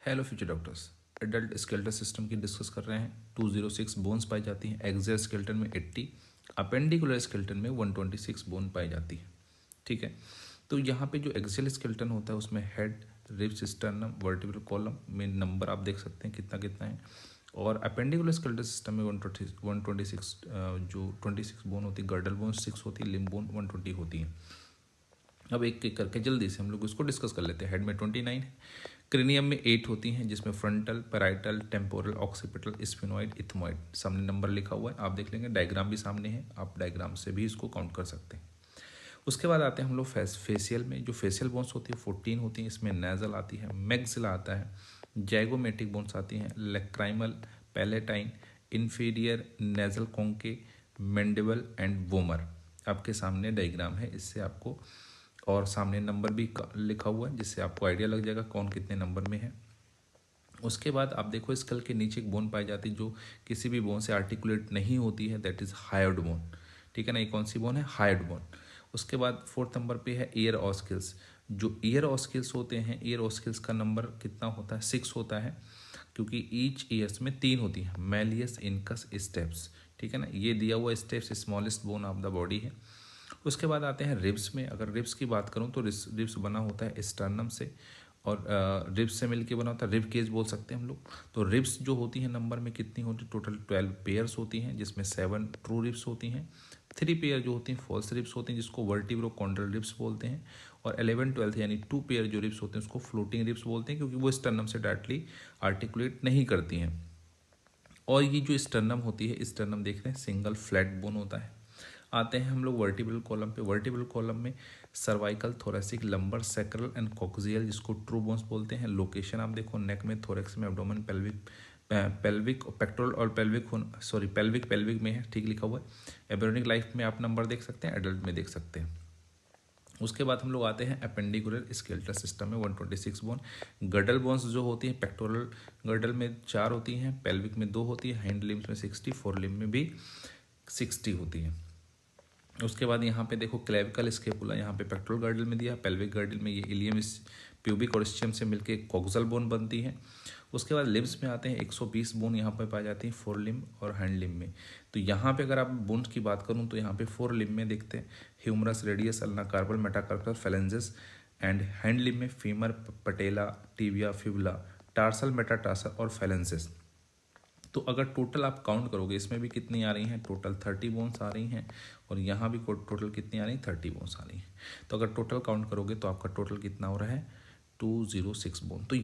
Hello future doctors. Adult skeletal system की discuss कर रहे हैं। 206 बोन्स पाई जाती हैं। एक्सियल स्केलेटन में 80, अपेंडिकुलर स्केलेटन में 126 बोन पाई जाती है। ठीक है, तो यहाँ पे जो एक्सियल स्केलेटन होता है उसमें head, ribs, sternum, vertebral column में नंबर आप देख सकते हैं कितना कितना है। और अपेंडिकुलर स्केलेटल सिस्टम में 126 जो 26 बोन होती है। गर्डल बोन 6 होती है, लिम्ब बोन 120 होती है। अब एक एक करके जल्दी से हम लोग इसको डिस्कस कर लेते हैं। हेड में 29 है, क्रेनियम में 8 होती हैं, जिसमें frontal, parietal, temporal, occipital, sphenoid, ethmoid सामने नंबर लिखा हुआ है, आप देख लेंगे। डायग्राम भी सामने है, आप डायग्राम से भी इसको काउंट कर सकते हैं। उसके बाद आते हैं हम लोग फेशियल में। जो फेशियल बोन्स होती है 14 होती हैं। इसमें नेजल आती है, मैक्सिला आता है, जैगोमेटिक बोन्स आती हैं, lacrimal, palatine, inferior nasal concha, mandible and vomer. आपके सामने डायग्राम है, इससे आपको और सामने नंबर भी लिखा हुआ है, जिससे आपको आइडिया लग जाएगा कौन कितने नंबर में है। उसके बाद आप देखो स्कल के नीचे एक बोन पाई जाती है जो किसी भी बोन से आर्टिकुलेट नहीं होती है, दैट इज हायर्ड बोन। ठीक है ना, ये कौन सी बोन है? Hired bone. उसके बाद 4th नंबर पे है ईयर ऑस्किल्स। जो ईयर ऑस्किल्स होते हैं, ईयर ऑस्किल्स का नंबर कितना होता है? 6 होता है, क्योंकि ईच ईयर्स में 3 होती है। Malleus, incus, steps. ठीक है ना, ये दिया हुआ steps smallest bone of the body है। उसके बाद आते हैं रिब्स में। अगर रिब्स की बात करूं तो रिब्स बना होता है स्टर्नम से, और रिब्स से मिलके बना होता है रिब केज बोल सकते हैं हम लोग। तो रिब्स जो होती हैं नंबर में कितनी होती है? टोटल 12 पेयर्स होती हैं, जिसमें 7 ट्रू रिब्स होती हैं, 3 पेयर जो होती हैं फॉल्स रिब्स होती हैं, जिसको वर्टिब्रोकॉन्ड्रल रिब्स बोलते हैं, और 11 12 यानी 2 पेयर जो रिब्स होते हैं उसको फ्लोटिंग रिब्स बोलते हैं, क्योंकि वो स्टर्नम से डायरेक्टली आर्टिकुलेट नहीं करती हैं। और ये जो स्टर्नम होती है, स्टर्नम देख रहे हैं सिंगल फ्लैट बोन होता है। आते हैं हम लोग वर्टिब्रल कॉलम पे। वर्टिब्रल कॉलम में cervical, thoracic, lumbar, sacral and coxal, जिसको ट्रू बोन्स बोलते हैं। लोकेशन आप देखो, नेक में, थोरेक्स में, एब्डोमेन, पेल्विक पेक्टोरल और पेल्विक में है, ठीक लिखा हुआ है। एब्रोनिक लाइफ में आप नंबर देख सकते हैं, एडल्ट में देख सकते हैं। उसके बाद हम लोग आते हैं अपेंडिकुलर स्केलेटल सिस्टम में। 126 बोन। गर्डल बोन्स जो होती हैं, पेक्टोरल गर्डल में 4 होती हैं, पेल्विक में 2 होती है, हैंड लिम्स में 60, फोर लिम्ब में भी 60 होती है। उसके बाद यहाँ पे देखो क्लेविकल स्केपुला, यहाँ पे पेक्टोरल गर्डल में दिया, पेल्विक गर्डल में ये इलियम प्यूबिक और स्चियम से मिलके कॉक्सल बोन बनती है। उसके बाद लिम्स में आते हैं 120 बोन यहाँ पे पाई जाती है, फोर लिम्ब और हैंड लिम्ब में। तो यहाँ पे अगर आप बोन्स की बात करूँ तो यहाँ पे फोर लिम्ब में देखते हैं humerus, radius, ulna carpal, metacarpal, phalanges, and hind limb में femur, patella, tibia, fibula, tarsal, metatarsal और फेलेंजेस। तो अगर टोटल आप काउंट करोगे, इसमें भी कितनी आ रही हैं? टोटल 30 बोन्स आ रही हैं, और यहाँ भी टोटल कितनी आ रही हैं? 30 बोन्स आ रही हैं। तो अगर टोटल काउंट करोगे तो आपका टोटल कितना हो रहा है? 206 बोन। तो